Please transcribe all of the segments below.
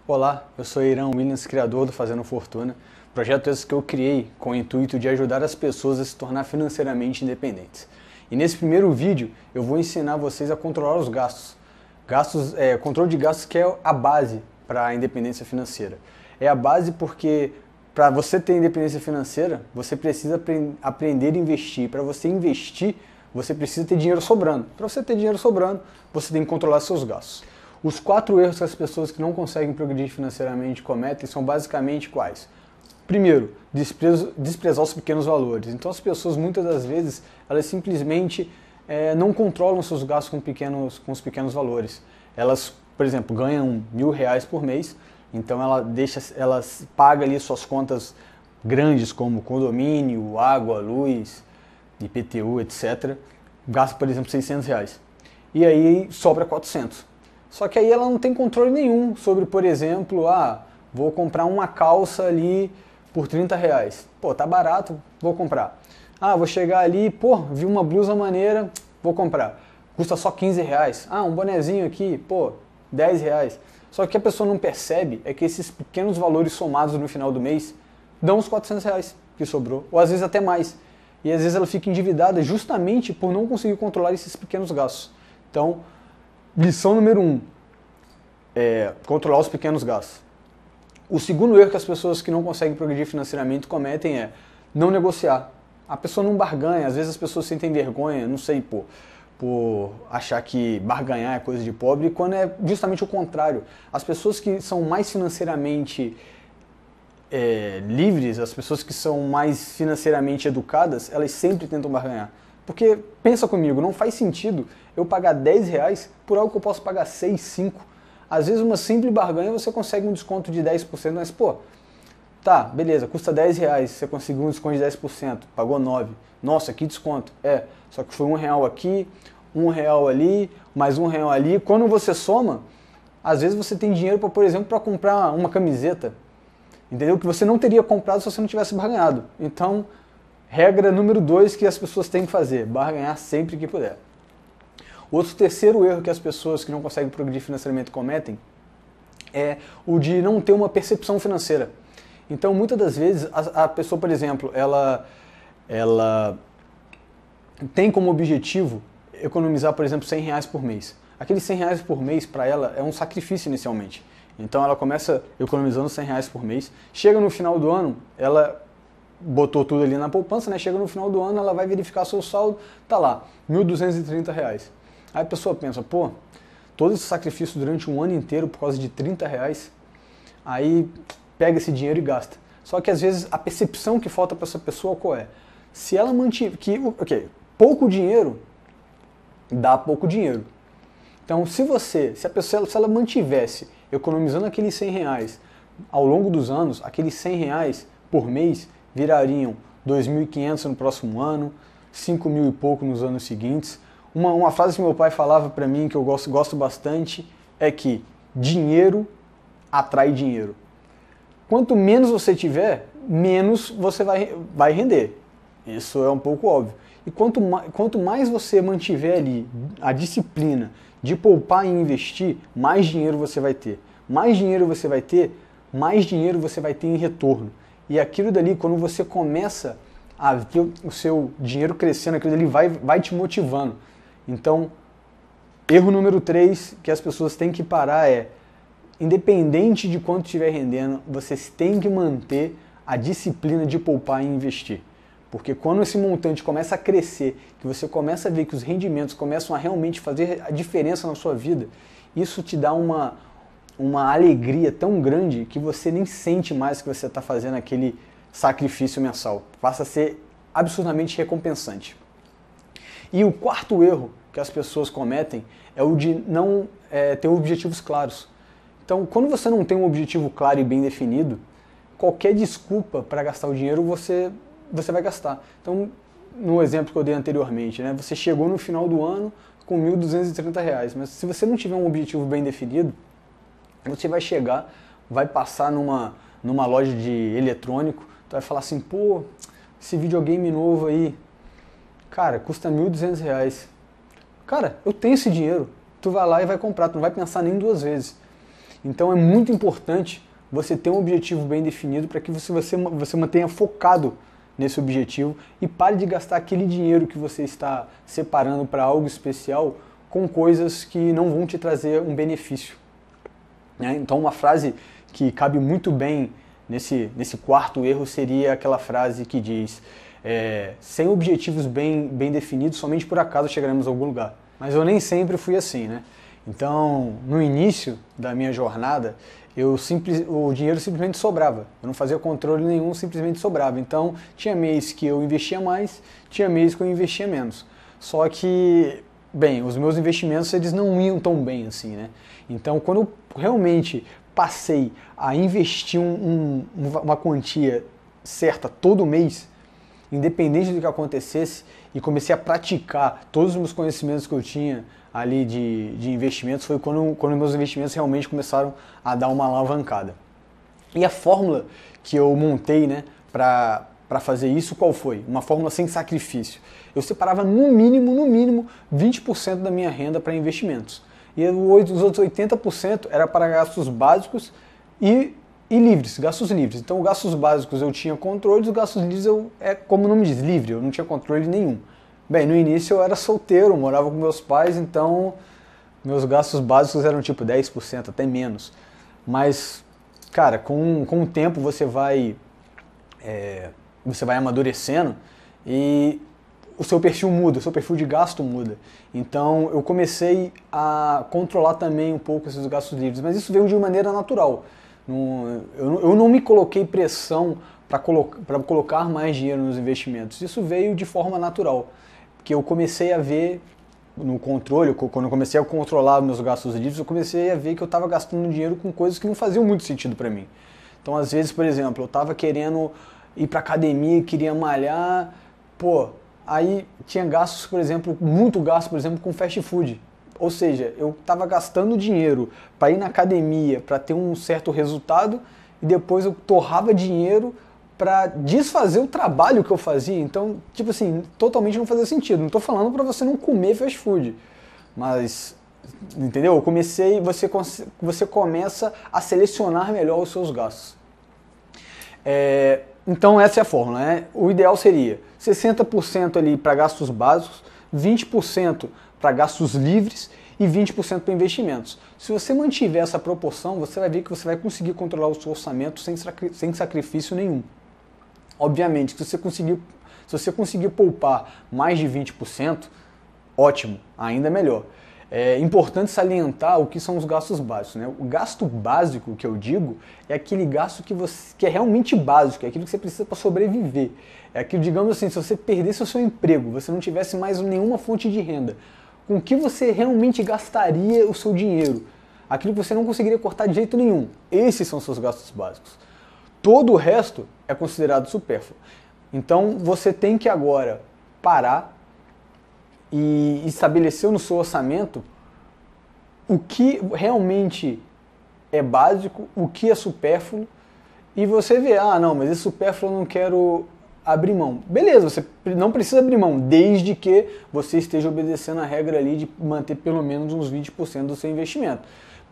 Olá, eu sou Irã Williams, criador do Fazendo Fortuna, projeto esse que eu criei com o intuito de ajudar as pessoas a se tornar financeiramente independentes. E nesse primeiro vídeo eu vou ensinar vocês a controlar os gastos. Controle de gastos que é a base para a independência financeira. É a base porque para você ter independência financeira, você precisa aprender a investir. Para você investir, você precisa ter dinheiro sobrando. Para você ter dinheiro sobrando, você tem que controlar seus gastos. Os 4 erros que as pessoas que não conseguem progredir financeiramente cometem são basicamente quais? Primeiro, desprezar os pequenos valores. Então as pessoas muitas das vezes, elas simplesmente não controlam seus gastos com os pequenos valores. Elas, por exemplo, ganham R$ 1.000 por mês, então elas pagam ali suas contas grandes como condomínio, água, luz, IPTU, etc. Gasta, por exemplo, R$ 600. E aí sobra 400. Só que aí ela não tem controle nenhum sobre, por exemplo, vou comprar uma calça ali por R$ 30. Pô, tá barato, vou comprar. Vou chegar ali, pô, vi uma blusa maneira, vou comprar. Custa só R$ 15. Um bonezinho aqui, pô, R$ 10. Só que o que a pessoa não percebe é que esses pequenos valores somados no final do mês dão os R$ 400 que sobrou, ou às vezes até mais. E às vezes ela fica endividada justamente por não conseguir controlar esses pequenos gastos. Então, lição número 1, controlar os pequenos gastos. O segundo erro que as pessoas que não conseguem progredir financeiramente cometem é não negociar. A pessoa não barganha, às vezes as pessoas sentem vergonha, não sei, por achar que barganhar é coisa de pobre, quando é justamente o contrário. As pessoas que são mais financeiramente livres, as pessoas que são mais financeiramente educadas, elas sempre tentam barganhar. Porque, pensa comigo, não faz sentido eu pagar R$ 10 por algo que eu posso pagar 6, 5. Às vezes uma simples barganha você consegue um desconto de 10%, mas tá, beleza, custa R$ 10, você conseguiu um desconto de 10%, pagou 9. Nossa, que desconto. Só que foi R$ 1 aqui, R$ 1 ali, mais R$ 1 ali. Quando você soma, às vezes você tem dinheiro, por exemplo, para comprar uma camiseta, entendeu? Que você não teria comprado se você não tivesse barganhado. Então, regra número 2 que as pessoas têm que fazer, barganhar sempre que puder. Outro terceiro erro que as pessoas que não conseguem progredir financeiramente cometem é o de não ter uma percepção financeira. Então, muitas das vezes, a pessoa, por exemplo, ela tem como objetivo economizar, por exemplo, R$ 100 por mês. Aqueles R$ 100 por mês, para ela, é um sacrifício inicialmente. Então, ela começa economizando R$ 100 por mês. Chega no final do ano, ela botou tudo ali na poupança, né? Chega no final do ano, ela vai verificar seu saldo, tá lá, R$ 1.230. Aí a pessoa pensa, todo esse sacrifício durante um ano inteiro por causa de R$ 30, aí pega esse dinheiro e gasta. Só que às vezes a percepção que falta para essa pessoa qual é? Se ela mantiver, pouco dinheiro dá pouco dinheiro. Então se ela mantivesse economizando aqueles R$ 100 ao longo dos anos, aqueles R$ 100 por mês virariam 2.500 no próximo ano, 5.000 e pouco nos anos seguintes. Uma frase que meu pai falava para mim, que eu gosto bastante, é que dinheiro atrai dinheiro. Quanto menos você tiver, menos você vai render. Isso é um pouco óbvio. E quanto mais você mantiver ali a disciplina de poupar e investir, mais dinheiro você vai ter. Mais dinheiro você vai ter, mais dinheiro você vai ter em retorno. E aquilo dali, quando você começa a ver o seu dinheiro crescendo, aquilo dali vai te motivando. Então, erro número 3 que as pessoas têm que parar é, independente de quanto estiver rendendo, vocês têm que manter a disciplina de poupar e investir. Porque quando esse montante começa a crescer, que você começa a ver que os rendimentos começam a realmente fazer a diferença na sua vida, isso te dá uma alegria tão grande que você nem sente mais que você está fazendo aquele sacrifício mensal. Passa a ser absurdamente recompensante. E o quarto erro que as pessoas cometem é o de não ter objetivos claros. Então, quando você não tem um objetivo claro e bem definido, qualquer desculpa para gastar o dinheiro você vai gastar. Então, no exemplo que eu dei anteriormente, né, você chegou no final do ano com R$ 1.230, mas se você não tiver um objetivo bem definido, você vai chegar, vai passar numa loja de eletrônico, tu vai falar assim, esse videogame novo aí, cara, custa R$ 1.200. Cara, eu tenho esse dinheiro. Tu vai lá e vai comprar, tu não vai pensar nem 2 vezes. Então é muito importante você ter um objetivo bem definido para que você mantenha focado nesse objetivo e pare de gastar aquele dinheiro que você está separando para algo especial com coisas que não vão te trazer um benefício. Então uma frase que cabe muito bem nesse quarto erro seria aquela frase que diz: sem objetivos bem definidos, somente por acaso chegaremos a algum lugar. Mas eu nem sempre fui assim, né? Então, no início da minha jornada, o dinheiro simplesmente sobrava. Eu não fazia controle nenhum, simplesmente sobrava. Então, tinha mês que eu investia mais, tinha mês que eu investia menos. Só que, bem, os meus investimentos eles não iam tão bem assim, né? Então, quando eu realmente passei a investir uma quantia certa todo mês, independente do que acontecesse, e comecei a praticar todos os meus conhecimentos que eu tinha ali de investimentos, foi quando meus investimentos realmente começaram a dar uma alavancada. E a fórmula que eu montei, né, para fazer isso, qual foi? Uma fórmula sem sacrifício. Eu separava no mínimo 20% da minha renda para investimentos. E os outros 80% era para gastos básicos e livres, gastos livres. Então, gastos básicos eu tinha controle, os gastos livres como o nome diz, livre, eu não tinha controle nenhum. Bem, no início eu era solteiro, morava com meus pais, então meus gastos básicos eram tipo 10%, até menos. Mas, cara, com o tempo você vai amadurecendo e o seu perfil muda, o seu perfil de gasto muda. Então eu comecei a controlar também um pouco esses gastos livres, mas isso veio de uma maneira natural. Eu não me coloquei pressão para colocar mais dinheiro nos investimentos. Isso veio de forma natural, porque eu comecei a ver no controle, quando eu comecei a controlar meus gastos livres, eu comecei a ver que eu estava gastando dinheiro com coisas que não faziam muito sentido para mim. Então, às vezes, por exemplo, eu estava querendo ir para academia, queria malhar, aí tinha gastos, por exemplo, muito gasto, por exemplo, com fast food. Ou seja, eu estava gastando dinheiro para ir na academia, para ter um certo resultado, e depois eu torrava dinheiro para desfazer o trabalho que eu fazia. Então, tipo assim, totalmente não fazia sentido. Não estou falando para você não comer fast food, mas, entendeu? Você começa a selecionar melhor os seus gastos. Então essa é a fórmula, né? O ideal seria 60% ali para gastos básicos, 20% para gastos livres e 20% para investimentos. Se você mantiver essa proporção, você vai ver que você vai conseguir controlar o seu orçamento sem sacrifício nenhum. Obviamente, se você conseguir poupar mais de 20%, ótimo, ainda melhor. É importante salientar o que são os gastos básicos, né? O gasto básico que eu digo é aquele gasto que é realmente básico, é aquilo que você precisa para sobreviver. É aquilo, digamos assim, se você perdesse o seu emprego, você não tivesse mais nenhuma fonte de renda, com que você realmente gastaria o seu dinheiro? Aquilo que você não conseguiria cortar de jeito nenhum. Esses são os seus gastos básicos. Todo o resto é considerado supérfluo. Então você tem que agora parar e estabelecer no seu orçamento o que realmente é básico, o que é supérfluo, e você vê, não, mas esse supérfluo eu não quero abrir mão. Beleza, você não precisa abrir mão, desde que você esteja obedecendo a regra ali de manter pelo menos uns 20% do seu investimento.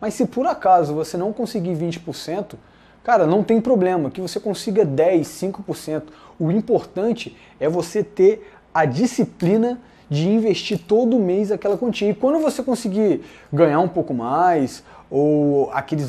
Mas se por acaso você não conseguir 20%, cara, não tem problema, que você consiga 10%, 5%. O importante é você ter a disciplina de investir todo mês aquela quantia. E quando você conseguir ganhar um pouco mais, ou aquele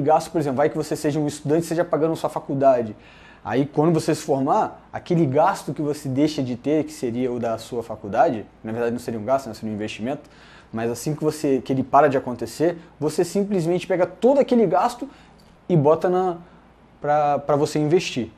gasto, por exemplo, vai que você seja um estudante e esteja pagando sua faculdade. Aí quando você se formar, aquele gasto que você deixa de ter, que seria o da sua faculdade, na verdade não seria um gasto, não seria um investimento, mas assim que ele para de acontecer, você simplesmente pega todo aquele gasto e bota para você investir.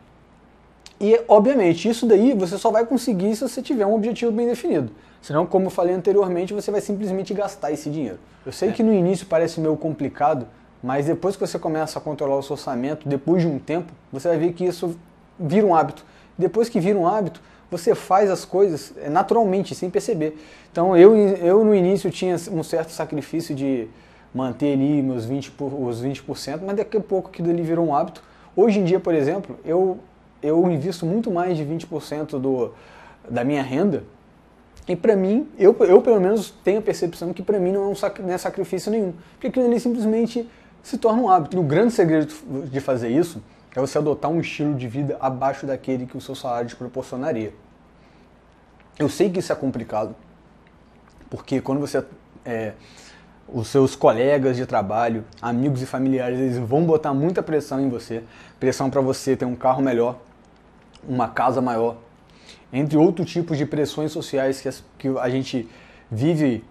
E, obviamente, isso daí você só vai conseguir se você tiver um objetivo bem definido. Senão, como eu falei anteriormente, você vai simplesmente gastar esse dinheiro. Eu sei que no início parece meio complicado, mas depois que você começa a controlar o seu orçamento, depois de um tempo, você vai ver que isso vira um hábito. Depois que vira um hábito, você faz as coisas naturalmente, sem perceber. Então, eu no início tinha um certo sacrifício de manter ali os 20%, mas daqui a pouco aquilo ali virou um hábito. Hoje em dia, por exemplo, eu invisto muito mais de 20% da minha renda, e para mim, eu pelo menos tenho a percepção que para mim não é sacrifício nenhum, porque aquilo ali simplesmente se torna um hábito. E o grande segredo de fazer isso é você adotar um estilo de vida abaixo daquele que o seu salário te proporcionaria. Eu sei que isso é complicado, porque quando você... os seus colegas de trabalho, amigos e familiares, eles vão botar muita pressão em você. Pressão para você ter um carro melhor, uma casa maior, entre outros tipos de pressões sociais que a gente vive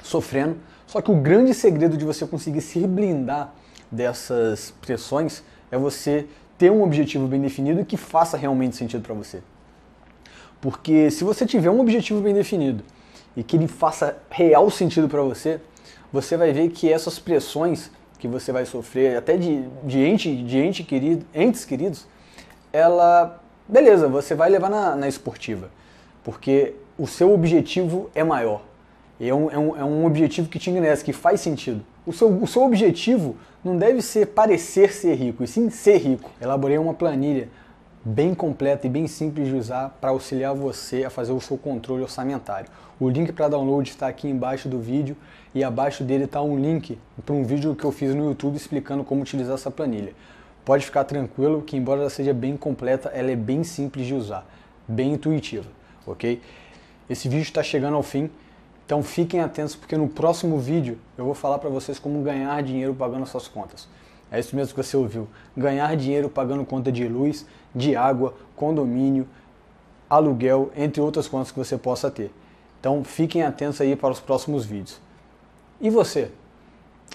sofrendo. Só que o grande segredo de você conseguir se blindar dessas pressões é você ter um objetivo bem definido e que faça realmente sentido para você. Porque se você tiver um objetivo bem definido e que ele faça real sentido para você, você vai ver que essas pressões que você vai sofrer, até de entes queridos, beleza, você vai levar na esportiva, porque o seu objetivo é maior. É um objetivo que te engrandece, que faz sentido. O seu objetivo não deve ser parecer ser rico, e sim ser rico. Elaborei uma planilha bem completa e bem simples de usar para auxiliar você a fazer o seu controle orçamentário. O link para download está aqui embaixo do vídeo e abaixo dele está um link para um vídeo que eu fiz no YouTube explicando como utilizar essa planilha. Pode ficar tranquilo que, embora ela seja bem completa, ela é bem simples de usar, bem intuitiva, ok? Esse vídeo está chegando ao fim, então fiquem atentos porque no próximo vídeo eu vou falar para vocês como ganhar dinheiro pagando suas contas. É isso mesmo que você ouviu, ganhar dinheiro pagando conta de luz, de água, condomínio, aluguel, entre outras contas que você possa ter. Então fiquem atentos aí para os próximos vídeos. E você?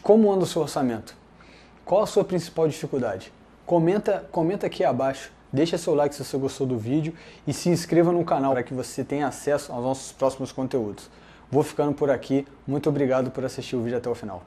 Como anda o seu orçamento? Qual a sua principal dificuldade? Comenta aqui abaixo, deixa seu like se você gostou do vídeo e se inscreva no canal para que você tenha acesso aos nossos próximos conteúdos. Vou ficando por aqui, muito obrigado por assistir o vídeo até o final.